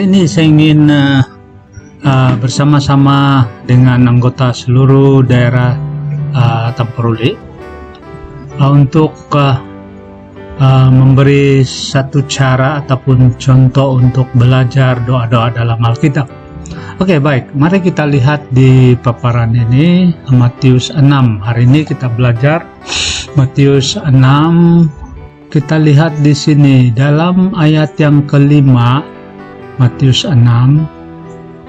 Hari ini saya ingin bersama-sama dengan anggota seluruh daerah Tamperuli untuk memberi satu cara ataupun contoh untuk belajar doa-doa dalam Alkitab. Oke, baik. Mari kita lihat di paparan ini Matius 6. Hari ini kita belajar Matius 6. Kita lihat di sini dalam ayat yang kelima, Matius 6,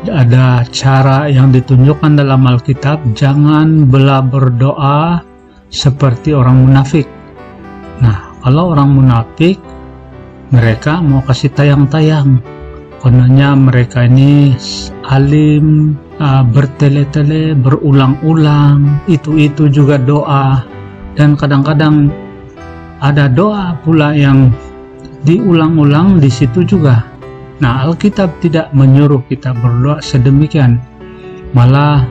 ada cara yang ditunjukkan dalam Alkitab, jangan berdoa seperti orang munafik. Nah, kalau orang munafik, mereka mau kasih tayang-tayang. Kononnya mereka ini alim, bertele-tele, berulang-ulang, itu juga doa. Dan kadang-kadang ada doa pula yang diulang-ulang di situ juga. Nah, Alkitab tidak menyuruh kita berdoa sedemikian. Malah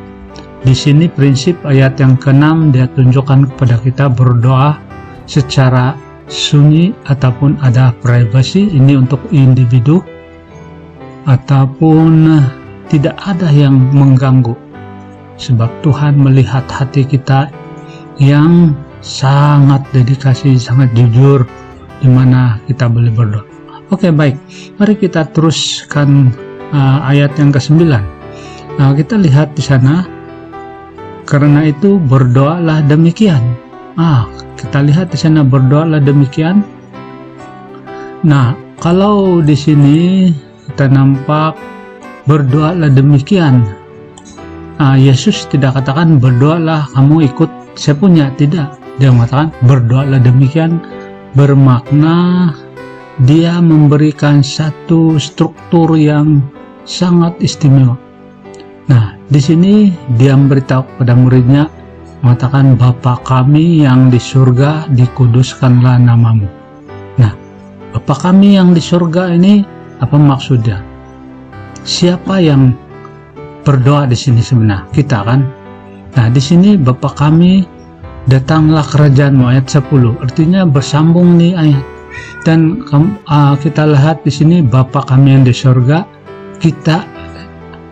di sini prinsip ayat yang ke-6 dia tunjukkan kepada kita berdoa secara sunyi ataupun ada privasi, ini untuk individu, ataupun tidak ada yang mengganggu. Sebab Tuhan melihat hati kita yang sangat dedikasi, sangat jujur, di mana kita boleh berdoa. Oke, baik. Mari kita teruskan ayat yang ke-9. Nah, kita lihat di sana, karena itu berdoalah demikian. Kita lihat di sana berdoalah demikian. Nah, kalau di sini kita nampak berdoalah demikian. Yesus tidak katakan berdoalah kamu ikut saya punya, tidak. Dia mengatakan berdoalah demikian, bermakna dia memberikan satu struktur yang sangat istimewa. Nah, di sini dia memberitahu kepada muridnya, mengatakan Bapa kami yang di surga, dikuduskanlah namamu. Nah, Bapa kami yang di surga ini apa maksudnya? Siapa yang berdoa di sini sebenarnya? Kita kan? Nah, di sini Bapa kami, datanglah kerajaanmu, ayat 10. Artinya bersambung nih ayat. Dan kita lihat di sini Bapa kami yang di surga. Kita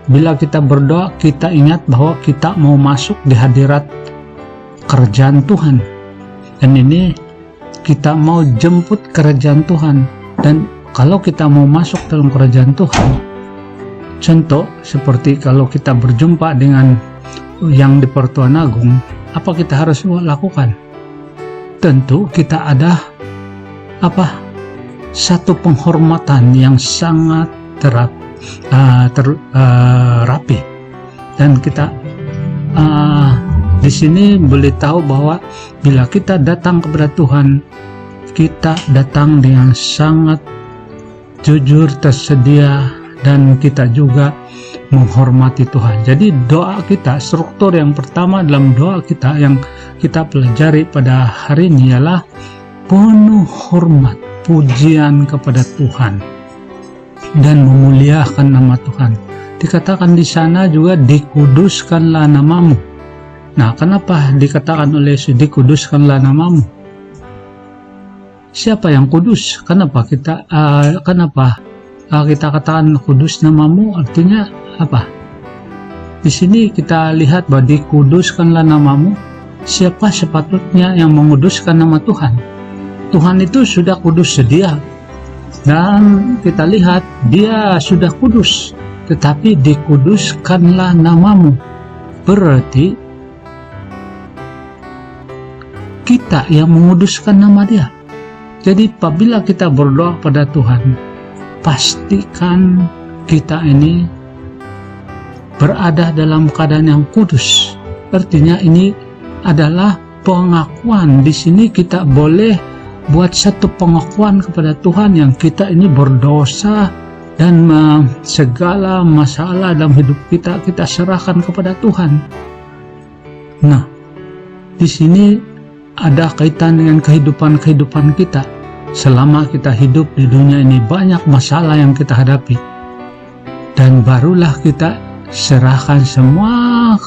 bila kita berdoa, kita ingat bahwa kita mau masuk di hadirat kerajaan Tuhan. Dan ini kita mau jemput kerajaan Tuhan. Dan kalau kita mau masuk dalam kerajaan Tuhan, contoh seperti kalau kita berjumpa dengan yang di Pertuan Agung, apa kita harus lakukan? Tentu kita ada satu penghormatan yang sangat rapi. Dan kita di sini boleh tahu bahwa bila kita datang kepada Tuhan, kita datang dengan sangat jujur, tersedia, dan kita juga menghormati Tuhan. Jadi doa kita, struktur yang pertama dalam doa kita yang kita pelajari pada hari ini ialah penuh hormat, pujian kepada Tuhan, dan memuliakan nama Tuhan. Dikatakan di sana juga dikuduskanlah namamu. Nah, kenapa dikatakan oleh Yesus dikuduskanlah namamu? Siapa yang kudus? Kenapa kita katakan kudus namamu? Artinya apa? Di sini kita lihat bahwa dikuduskanlah namamu. Siapa sepatutnya yang menguduskan nama Tuhan? Tuhan itu sudah kudus sedia, dan kita lihat dia sudah kudus, tetapi dikuduskanlah namamu. Berarti kita yang menguduskan nama dia. Jadi apabila kita berdoa pada Tuhan, pastikan kita ini berada dalam keadaan yang kudus. Artinya ini adalah pengakuan. Di sini kita boleh buat satu pengakuan kepada Tuhan yang kita ini berdosa, dan segala masalah dalam hidup kita serahkan kepada Tuhan. Nah, di sini ada kaitan dengan kehidupan kita. Selama kita hidup di dunia ini, banyak masalah yang kita hadapi, dan barulah kita serahkan semua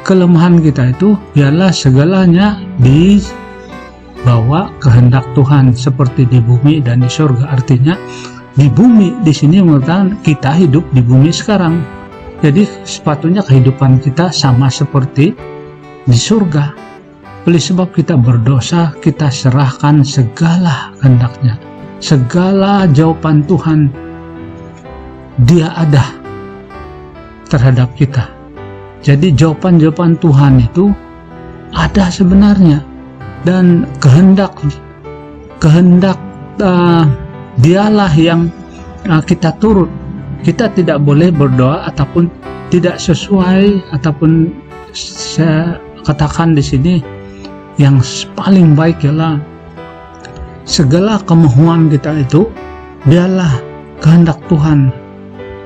kelemahan kita itu, biarlah segalanya dibawa kehendak Tuhan seperti di bumi dan di surga. Artinya di bumi di sini mengatakan kita hidup di bumi sekarang. Jadi sepatutnya kehidupan kita sama seperti di surga. Oleh sebab kita berdosa, kita serahkan segala kehendaknya, segala jawaban Tuhan Dia ada terhadap kita. Jadi jawaban-jawaban Tuhan itu ada sebenarnya, dan kehendak Dialah yang kita turut. Kita tidak boleh berdoa ataupun tidak sesuai, ataupun saya katakan di sini yang paling baik ialah segala kemauan kita itu biarlah kehendak Tuhan,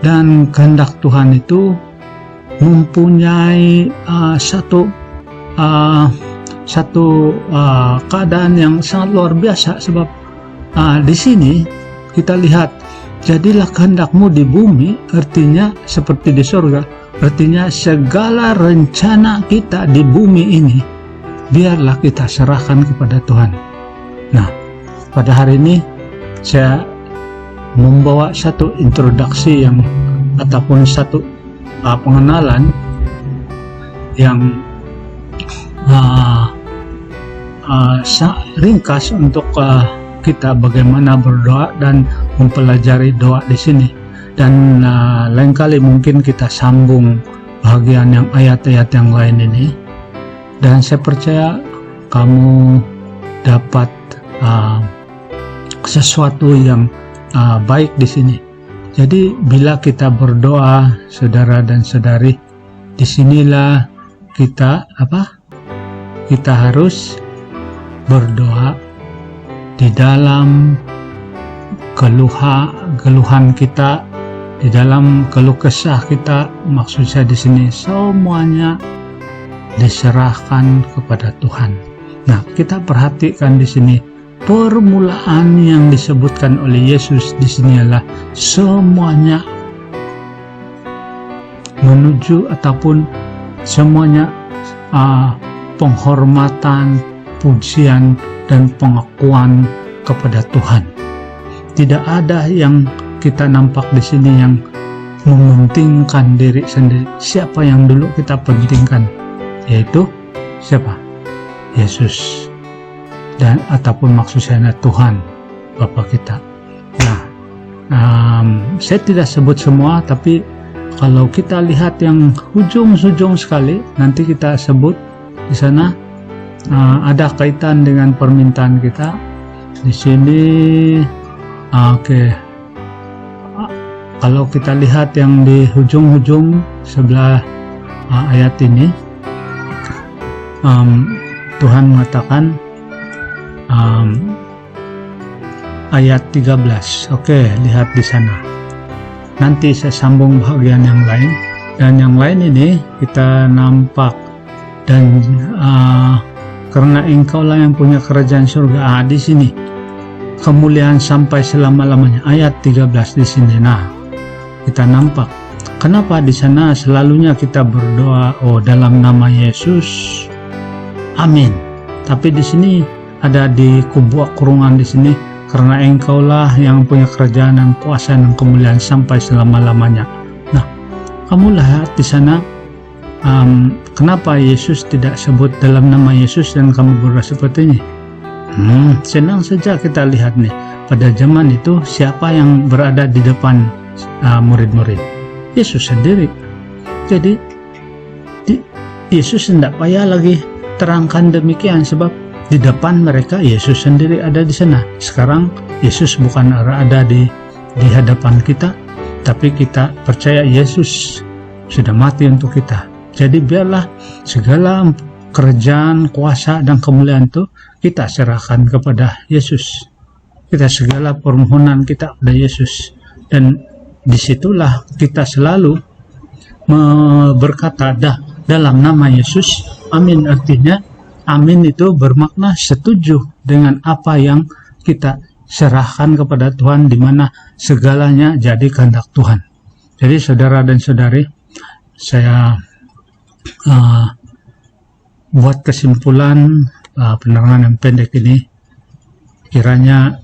dan kehendak Tuhan itu mempunyai satu keadaan yang sangat luar biasa. Sebab di sini kita lihat, jadilah kehendakmu di bumi, artinya seperti di surga, artinya segala rencana kita di bumi ini biarlah kita serahkan kepada Tuhan. Nah, pada hari ini saya membawa satu introduksi yang ataupun satu pengenalan yang ringkas untuk kita bagaimana berdoa dan mempelajari doa di sini. Dan lain kali mungkin kita sambung bagian yang ayat-ayat yang lain ini, dan saya percaya kamu dapat sesuatu yang baik di sini. Jadi bila kita berdoa, saudara dan saudari, disinilah kita harus berdoa di dalam keluhan kita, di dalam keluh kesah kita. Maksud saya di sini semuanya diserahkan kepada Tuhan. Nah, kita perhatikan di sini permulaan yang disebutkan oleh Yesus di sini adalah semuanya menuju ataupun semuanya penghormatan, pujian, dan pengakuan kepada Tuhan. Tidak ada yang kita nampak di sini yang mementingkan diri sendiri. Siapa yang dulu kita pentingkan? Yaitu siapa? Yesus, dan ataupun maksud saya Tuhan Bapa kita. Nah, saya tidak sebut semua, tapi kalau kita lihat yang ujung sekali, nanti kita sebut di sana. Ada kaitan dengan permintaan kita di sini. Kalau kita lihat yang di ujung sebelah ayat ini, Tuhan mengatakan ayat 13. Lihat di sana. Nanti saya sambung bagian yang lain, dan yang lain ini kita nampak. Dan karena engkaulah yang punya kerajaan surga. Di sini kemuliaan sampai selama-lamanya. Ayat 13 di sini. Nah, kita nampak kenapa di sana selalunya kita berdoa dalam nama Yesus. Amin. Tapi di sini ada di kubu kurungan di sini, karena engkaulah yang punya kerajaan dan kuasa dan kemuliaan sampai selama-lamanya. Nah, kamu lihat di sana. Kenapa Yesus tidak sebut dalam nama Yesus dan kamu berdoa seperti ini? Senang saja kita lihat nih, pada zaman itu siapa yang berada di depan murid-murid? Yesus sendiri. Jadi Yesus tidak payah lagi terangkan demikian, sebab di depan mereka Yesus sendiri ada di sana. Sekarang Yesus bukan ada di hadapan kita, tapi kita percaya Yesus sudah mati untuk kita. Jadi biarlah segala kerajaan, kuasa, dan kemuliaan itu kita serahkan kepada Yesus. Kita segala permohonan kita kepada Yesus. Dan disitulah kita selalu berkata dalam nama Yesus. Amin. Artinya amin itu bermakna setuju dengan apa yang kita serahkan kepada Tuhan, di mana segalanya jadi kehendak Tuhan. Jadi saudara dan saudari, saya buat kesimpulan penerangan yang pendek ini, kiranya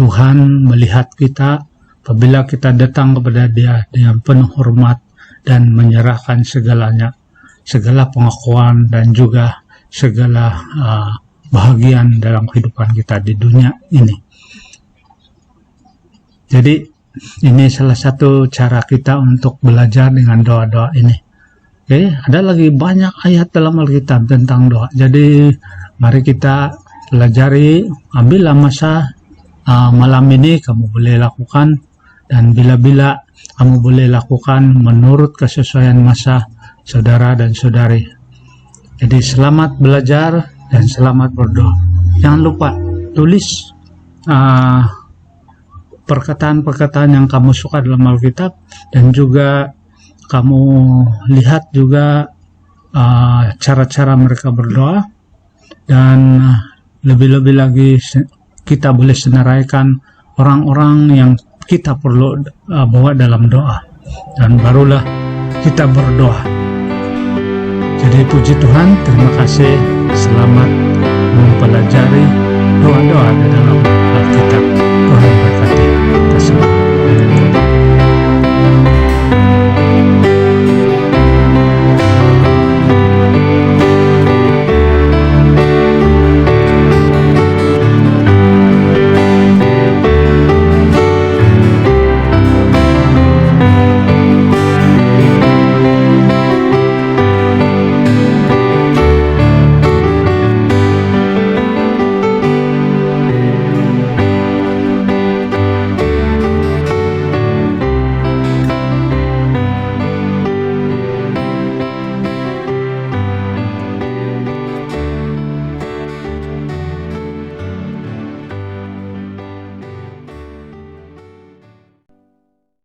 Tuhan melihat kita apabila kita datang kepada Dia dengan penuh hormat dan menyerahkan segalanya, segala pengakuan dan juga segala bahagian dalam kehidupan kita di dunia ini. Jadi ini salah satu cara kita untuk belajar dengan doa-doa ini. Oke, ada lagi banyak ayat dalam Alkitab tentang doa. Jadi mari kita pelajari, ambillah masa malam ini kamu boleh lakukan, dan bila-bila kamu boleh lakukan menurut kesesuaian masa saudara dan saudari. Jadi selamat belajar dan selamat berdoa. Jangan lupa tulis perkataan-perkataan yang kamu suka dalam Alkitab, dan juga kamu lihat juga cara-cara mereka berdoa, dan lebih-lebih lagi kita boleh senaraikan orang-orang yang kita perlu bawa dalam doa, dan barulah kita berdoa. Jadi puji Tuhan, terima kasih, selamat mempelajari doa-doa di dalam